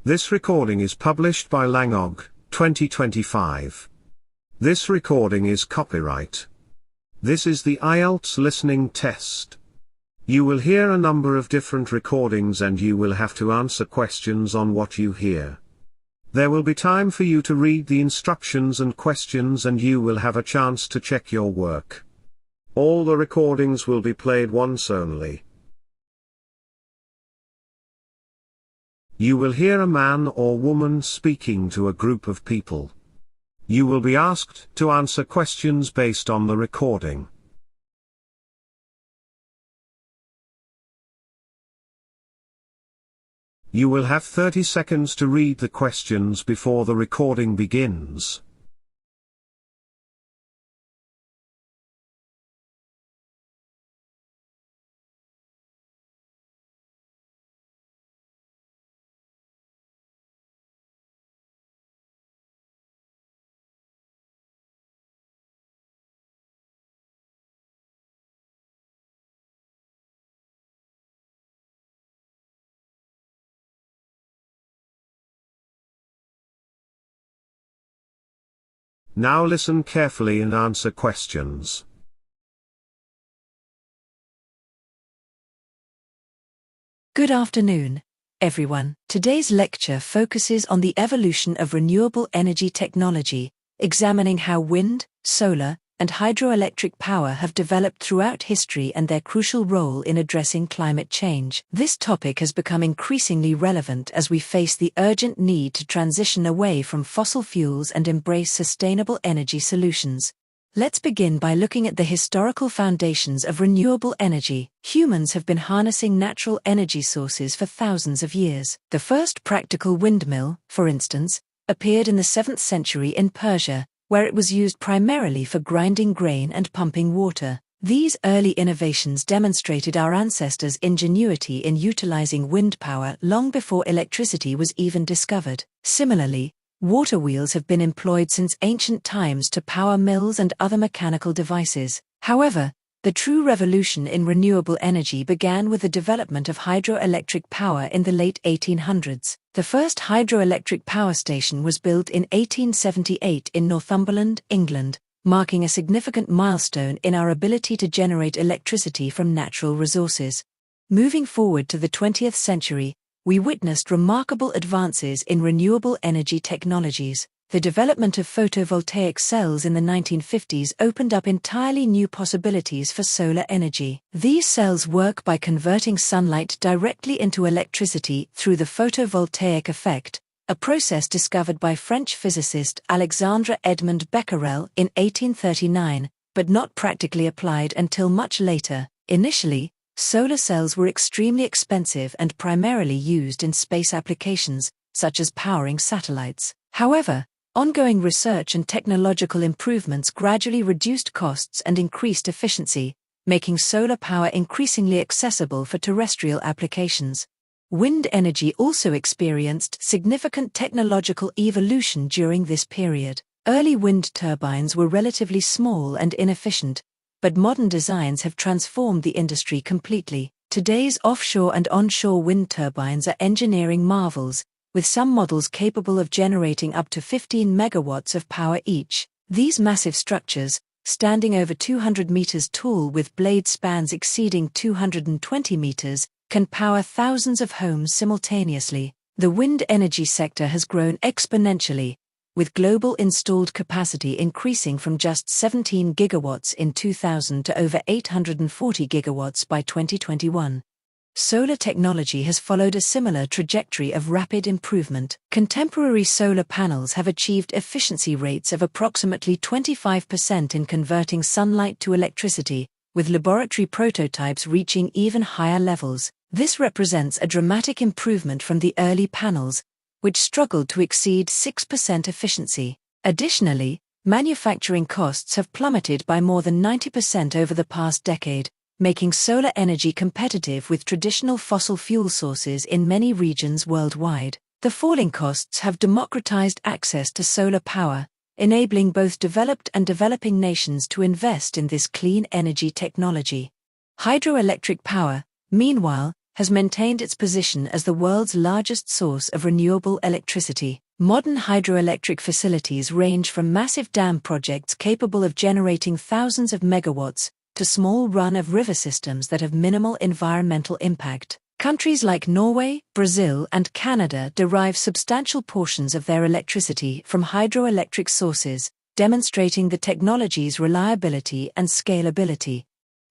This recording is published by Langogh, 2025. This recording is copyright. This is the IELTS listening test. You will hear a number of different recordings and you will have to answer questions on what you hear. There will be time for you to read the instructions and questions and you will have a chance to check your work. All the recordings will be played once only. You will hear a man or woman speaking to a group of people. You will be asked to answer questions based on the recording. You will have 30 seconds to read the questions before the recording begins. Now listen carefully and answer questions. Good afternoon, everyone. Today's lecture focuses on the evolution of renewable energy technology, examining how wind, solar, and hydroelectric power have developed throughout history and their crucial role in addressing climate change. This topic has become increasingly relevant as we face the urgent need to transition away from fossil fuels and embrace sustainable energy solutions. Let's begin by looking at the historical foundations of renewable energy. Humans have been harnessing natural energy sources for thousands of years. The first practical windmill, for instance, appeared in the 7th century in Persia, where it was used primarily for grinding grain and pumping water. These early innovations demonstrated our ancestors' ingenuity in utilizing wind power long before electricity was even discovered. Similarly, water wheels have been employed since ancient times to power mills and other mechanical devices. However, the true revolution in renewable energy began with the development of hydroelectric power in the late 1800s. The first hydroelectric power station was built in 1878 in Northumberland, England, marking a significant milestone in our ability to generate electricity from natural resources. Moving forward to the 20th century, we witnessed remarkable advances in renewable energy technologies. The development of photovoltaic cells in the 1950s opened up entirely new possibilities for solar energy. These cells work by converting sunlight directly into electricity through the photovoltaic effect, a process discovered by French physicist Alexandre Edmond Becquerel in 1839, but not practically applied until much later. Initially, solar cells were extremely expensive and primarily used in space applications, such as powering satellites. However, ongoing research and technological improvements gradually reduced costs and increased efficiency, making solar power increasingly accessible for terrestrial applications. Wind energy also experienced significant technological evolution during this period. Early wind turbines were relatively small and inefficient, but modern designs have transformed the industry completely. Today's offshore and onshore wind turbines are engineering marvels, with some models capable of generating up to 15 megawatts of power each. These massive structures, standing over 200 meters tall with blade spans exceeding 220 meters, can power thousands of homes simultaneously. The wind energy sector has grown exponentially, with global installed capacity increasing from just 17 gigawatts in 2000 to over 840 gigawatts by 2021. Solar technology has followed a similar trajectory of rapid improvement. Contemporary solar panels have achieved efficiency rates of approximately 25% in converting sunlight to electricity, with laboratory prototypes reaching even higher levels. This represents a dramatic improvement from the early panels, which struggled to exceed 6% efficiency. Additionally, manufacturing costs have plummeted by more than 90% over the past decade, making solar energy competitive with traditional fossil fuel sources in many regions worldwide. The falling costs have democratized access to solar power, enabling both developed and developing nations to invest in this clean energy technology. Hydroelectric power, meanwhile, has maintained its position as the world's largest source of renewable electricity. Modern hydroelectric facilities range from massive dam projects capable of generating thousands of megawatts to small run-of-river systems that have minimal environmental impact. Countries like Norway, Brazil, and Canada derive substantial portions of their electricity from hydroelectric sources, demonstrating the technology's reliability and scalability.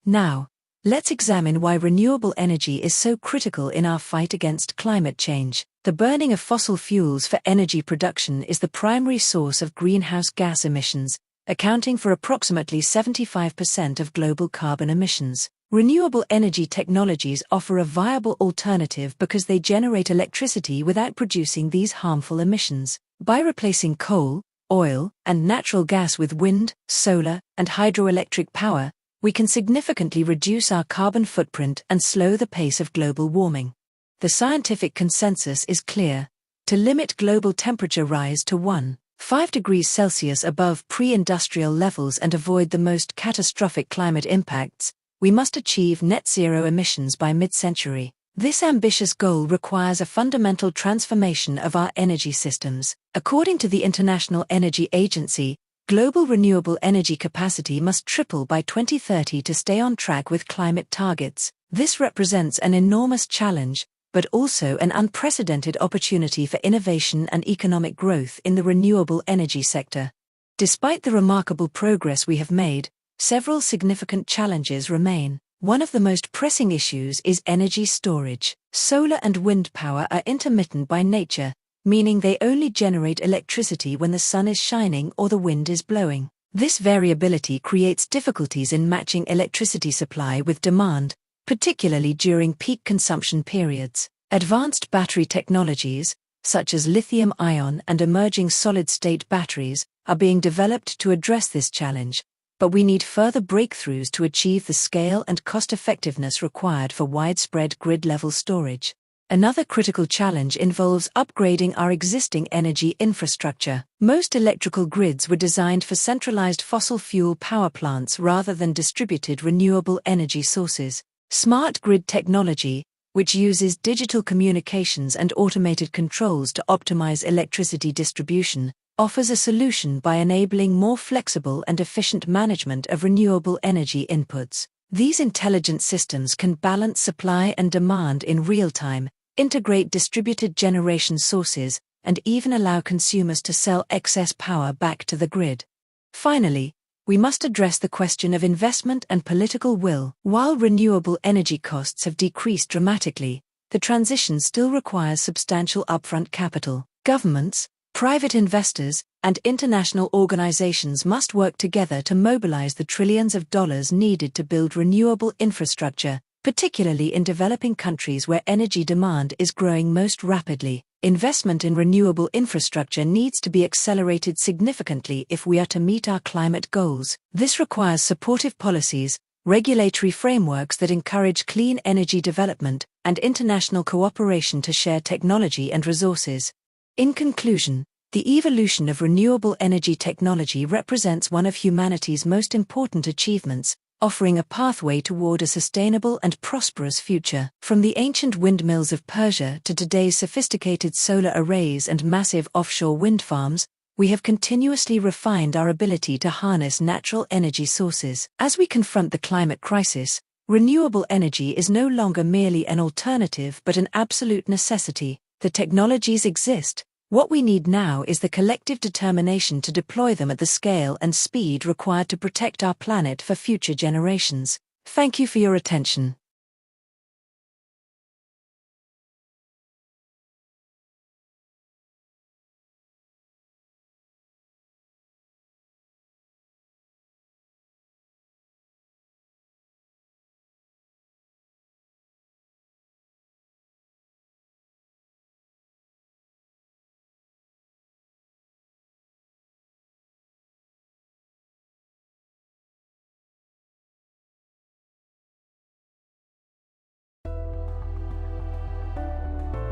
Now, let's examine why renewable energy is so critical in our fight against climate change. The burning of fossil fuels for energy production is the primary source of greenhouse gas emissions, accounting for approximately 75% of global carbon emissions. Renewable energy technologies offer a viable alternative because they generate electricity without producing these harmful emissions. By replacing coal, oil, and natural gas with wind, solar, and hydroelectric power, we can significantly reduce our carbon footprint and slow the pace of global warming. The scientific consensus is clear. To limit global temperature rise to 1.5 degrees Celsius above pre-industrial levels and avoid the most catastrophic climate impacts, we must achieve net zero emissions by mid-century. This ambitious goal requires a fundamental transformation of our energy systems. According to the International Energy Agency, global renewable energy capacity must triple by 2030 to stay on track with climate targets. This represents an enormous challenge, but also an unprecedented opportunity for innovation and economic growth in the renewable energy sector. Despite the remarkable progress we have made, several significant challenges remain. One of the most pressing issues is energy storage. Solar and wind power are intermittent by nature, meaning they only generate electricity when the sun is shining or the wind is blowing. This variability creates difficulties in matching electricity supply with demand, particularly during peak consumption periods. Advanced battery technologies, such as lithium-ion and emerging solid-state batteries, are being developed to address this challenge, but we need further breakthroughs to achieve the scale and cost-effectiveness required for widespread grid-level storage. Another critical challenge involves upgrading our existing energy infrastructure. Most electrical grids were designed for centralized fossil fuel power plants rather than distributed renewable energy sources. Smart grid technology, which uses digital communications and automated controls to optimize electricity distribution, offers a solution by enabling more flexible and efficient management of renewable energy inputs. These intelligent systems can balance supply and demand in real time, integrate distributed generation sources, and even allow consumers to sell excess power back to the grid. Finally, we must address the question of investment and political will. While renewable energy costs have decreased dramatically, the transition still requires substantial upfront capital. Governments, private investors, and international organizations must work together to mobilize the trillions of dollars needed to build renewable infrastructure, particularly in developing countries where energy demand is growing most rapidly. Investment in renewable infrastructure needs to be accelerated significantly if we are to meet our climate goals. This requires supportive policies, regulatory frameworks that encourage clean energy development, and international cooperation to share technology and resources. In conclusion, the evolution of renewable energy technology represents one of humanity's most important achievements, offering a pathway toward a sustainable and prosperous future. From the ancient windmills of Persia to today's sophisticated solar arrays and massive offshore wind farms, we have continuously refined our ability to harness natural energy sources. As we confront the climate crisis, renewable energy is no longer merely an alternative but an absolute necessity. The technologies exist. What we need now is the collective determination to deploy them at the scale and speed required to protect our planet for future generations. Thank you for your attention.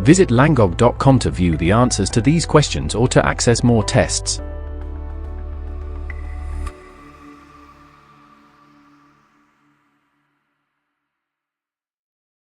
Visit langogh.com to view the answers to these questions or to access more tests.